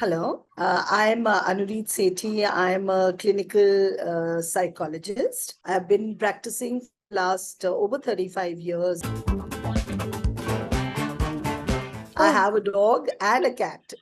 Hello, I'm Anureet Sethi. I'm a clinical psychologist. I've been practicing for the last over 35 years. I Oh, have a dog and a cat.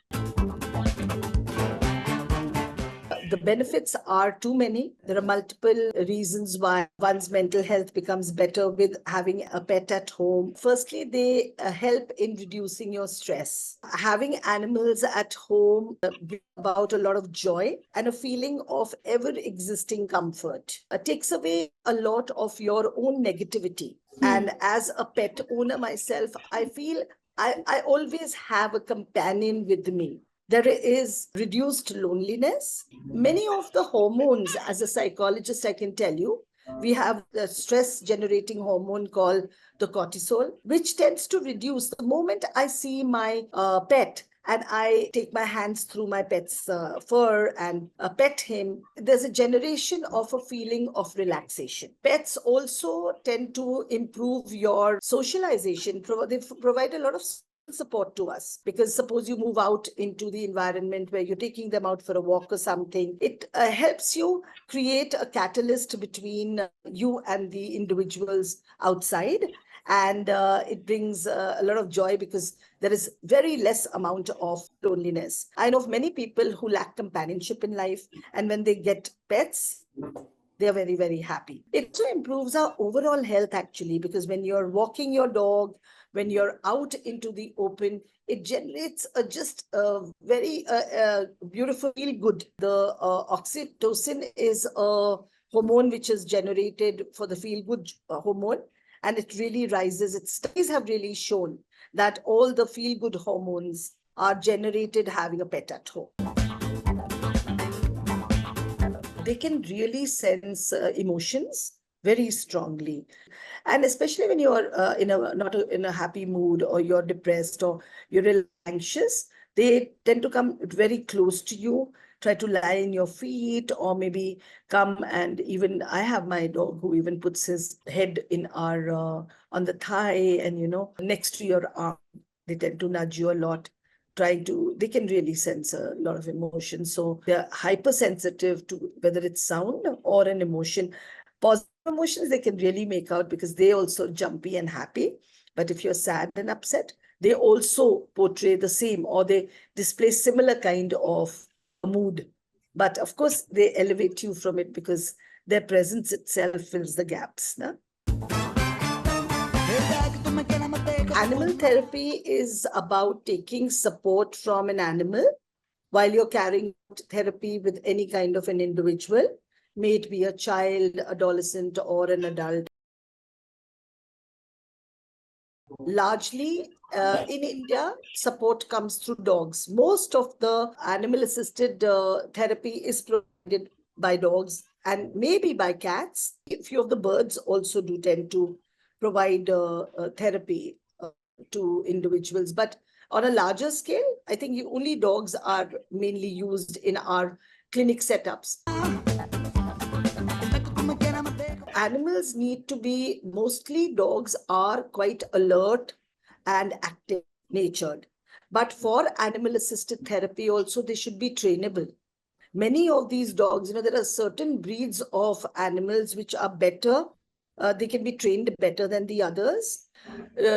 The benefits are too many. There are multiple reasons why one's mental health becomes better with having a pet at home. Firstly, they help in reducing your stress. Having animals at home brings about a lot of joy and a feeling of ever existing comfort. It takes away a lot of your own negativity. And as a pet owner myself, I feel I always have a companion with me. There is reduced loneliness. Many of the hormones, as a psychologist, I can tell you, we have the stress generating hormone called the cortisol, which tends to reduce the moment I see my pet and I take my hands through my pet's fur and pet him. There's a generation of a feeling of relaxation. Pets also tend to improve your socialization. They provide a lot of support to us, because suppose you move out into the environment where you're taking them out for a walk or something, it helps you create a catalyst between you and the individuals outside, and it brings a lot of joy because there is very less amount of loneliness. I know of many people who lack companionship in life, and when they get pets, they're very, very happy. It also improves our overall health, actually, because when you're walking your dog, when you're out into the open, it generates just a very beautiful feel good. The oxytocin is a hormone which is generated for the feel good hormone, and it really rises. Its studies have really shown that all the feel good hormones are generated having a pet at home. They can really sense emotions very strongly, and especially when you're in a not in a happy mood, or you're depressed, or you're really anxious, they tend to come very close to you, try to lie in your feet, or maybe come. And even I have my dog who even puts his head in our on the thigh, and next to your arm. They tend to nudge you a lot, they can really sense a lot of emotion. So they're hypersensitive to whether it's sound or an emotion. Positive emotions, they can really make out because they also jumpy and happy. But if you're sad and upset, they also portray the same, or they display similar kind of mood. But of course, they elevate you from it because their presence itself fills the gaps. No? Animal therapy is about taking support from an animal while you're carrying therapy with any kind of an individual, may it be a child, adolescent, or an adult. Largely in India, support comes through dogs. Most of the animal-assisted therapy is provided by dogs and maybe by cats. A few of the birds also do tend to provide therapy to individuals. But on a larger scale, I think only dogs are mainly used in our clinic setups. Animals need to be, mostly dogs are quite alert and active natured. But for animal assisted therapy also, they should be trainable. Many of these dogs, there are certain breeds of animals which are better. They can be trained better than the others.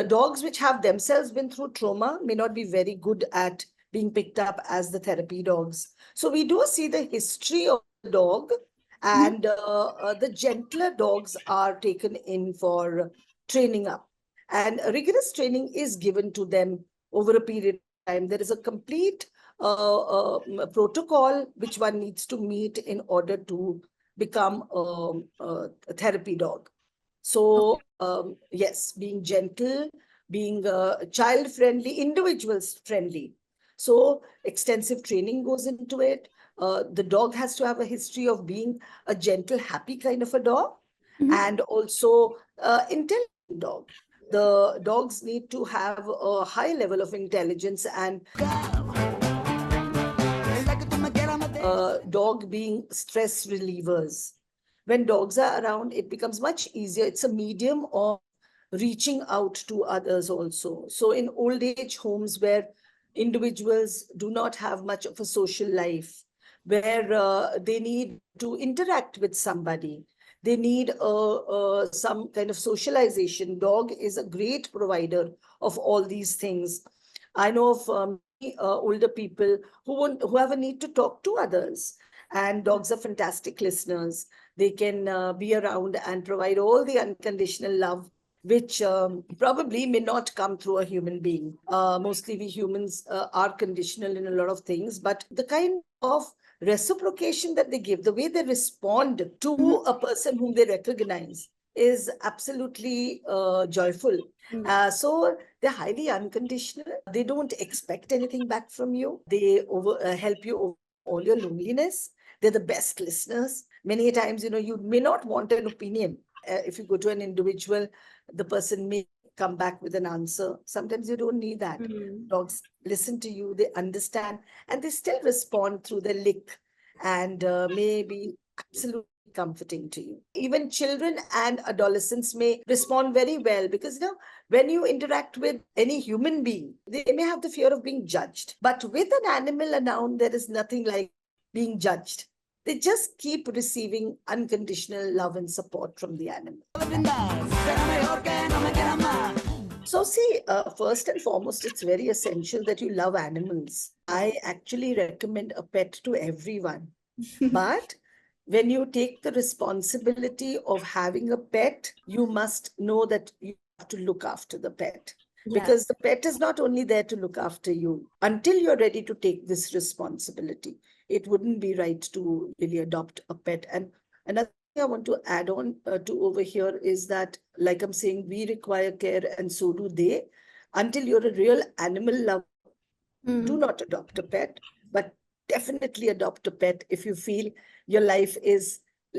Dogs which have themselves been through trauma may not be very good at being picked up as the therapy dogs. So we do see the history of the dog, and the gentler dogs are taken in for training up. And rigorous training is given to them over a period of time. There is a complete protocol which one needs to meet in order to become a therapy dog. So, yes, being gentle, being child-friendly, individuals-friendly. So, extensive training goes into it. The dog has to have a history of being a gentle, happy kind of a dog, and also intelligent dog. The dogs need to have a high level of intelligence, and dog being stress relievers. When dogs are around, it becomes much easier. It's a medium of reaching out to others also. So in old age homes where individuals do not have much of a social life where they need to interact with somebody. They need some kind of socialization. Dog is a great provider of all these things. I know of many older people who have a need to talk to others, and dogs are fantastic listeners. They can be around and provide all the unconditional love which probably may not come through a human being. Mostly we humans are conditional in a lot of things, but the kind of reciprocation that they give, the way they respond to a person whom they recognize, is absolutely joyful. So they're highly unconditional. They don't expect anything back from you. They help you over all your loneliness. They're the best listeners. Many times, you may not want an opinion. If you go to an individual, the person may come back with an answer. Sometimes you don't need that. Dogs listen to you, they understand, and they still respond through the lick, and may be absolutely comforting to you. Even children and adolescents may respond very well, because when you interact with any human being, they may have the fear of being judged. But with an animal, a noun, there is nothing like being judged. They just keep receiving unconditional love and support from the animal. So see, first and foremost, it's very essential that you love animals. I actually recommend a pet to everyone. But when you take the responsibility of having a pet, you must know that you have to look after the pet. Because the pet is not only there to look after you. Until you're ready to take this responsibility, it wouldn't be right to really adopt a pet. And another thing I want to add on to over here is that, like I'm saying, we require care and so do they. Until you're a real animal lover, do not adopt a pet, but definitely adopt a pet if you feel your life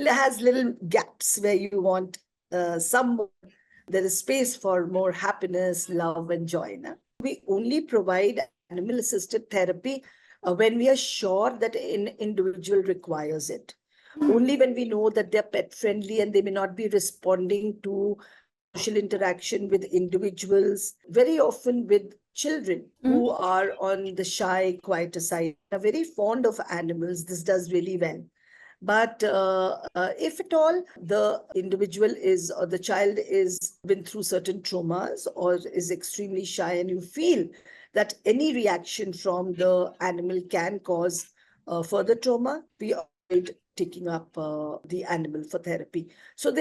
has little gaps where you want there is space for more happiness, love, and joy. We only provide animal-assisted therapy when we are sure that an individual requires it. Only when we know that they're pet-friendly and they may not be responding to social interaction with individuals, very often with children who are on the shy, quieter side, are very fond of animals. This does really well. But if at all the individual is, or the child is been through certain traumas or is extremely shy, and you feel that any reaction from the animal can cause further trauma, we avoid taking up the animal for therapy. So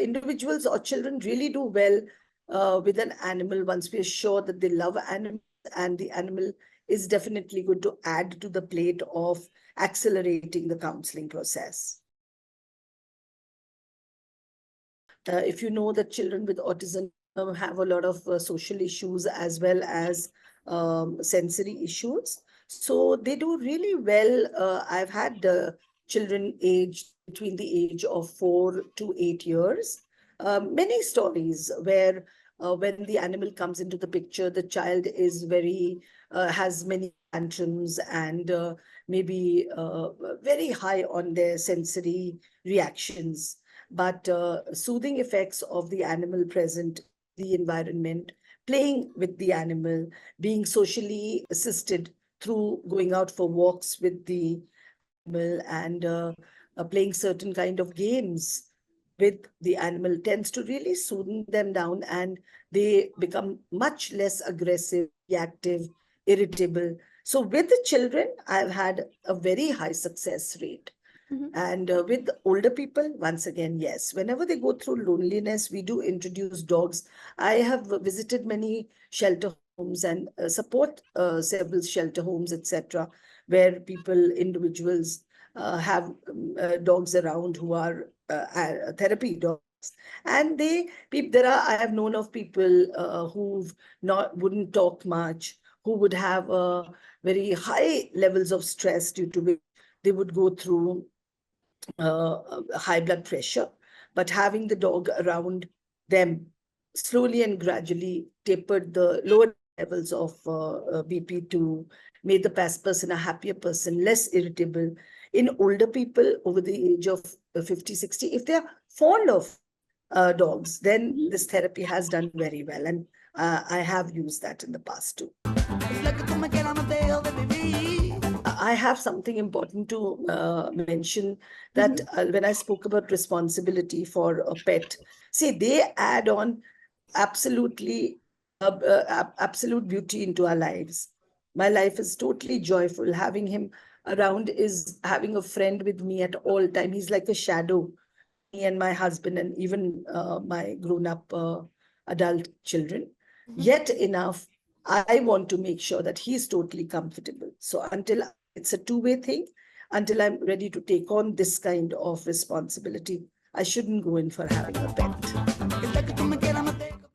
individuals or children really do well with an animal once we are sure that they love animals, and the animal is definitely going to add to the plate of accelerating the counseling process. If you know that children with autism have a lot of social issues as well as sensory issues, so they do really well. I've had children aged between the age of 4 to 8 years. Many stories where when the animal comes into the picture, the child is has many tantrums and maybe very high on their sensory reactions. But soothing effects of the animal present, the environment, playing with the animal, being socially assisted through going out for walks with the animal and playing certain kind of games with the animal tends to really soothe them down, and they become much less aggressive, reactive, irritable. So with the children, I've had a very high success rate. And with older people, once again, yes, whenever they go through loneliness, we do introduce dogs. I have visited many shelter homes and support several shelter homes, etc., where individuals have dogs around who are therapy dogs. And I have known of people who wouldn't talk much, who would have very high levels of stress, due to which they would go through high blood pressure. But having the dog around them slowly and gradually tapered the lower levels of BP to made the person a happier person, less irritable. In older people over the age of 50, 60, if they are fond of dogs, then this therapy has done very well. And I have used that in the past too. I have something important to mention that when I spoke about responsibility for a pet, see, they add on absolutely absolute beauty into our lives. My life is totally joyful. Having him around is having a friend with me at all time. He's like a shadow, me and my husband, and even my grown-up adult children. Yet enough, I want to make sure that he's totally comfortable. So until it's a two-way thing, until I'm ready to take on this kind of responsibility, I shouldn't go in for having a pet.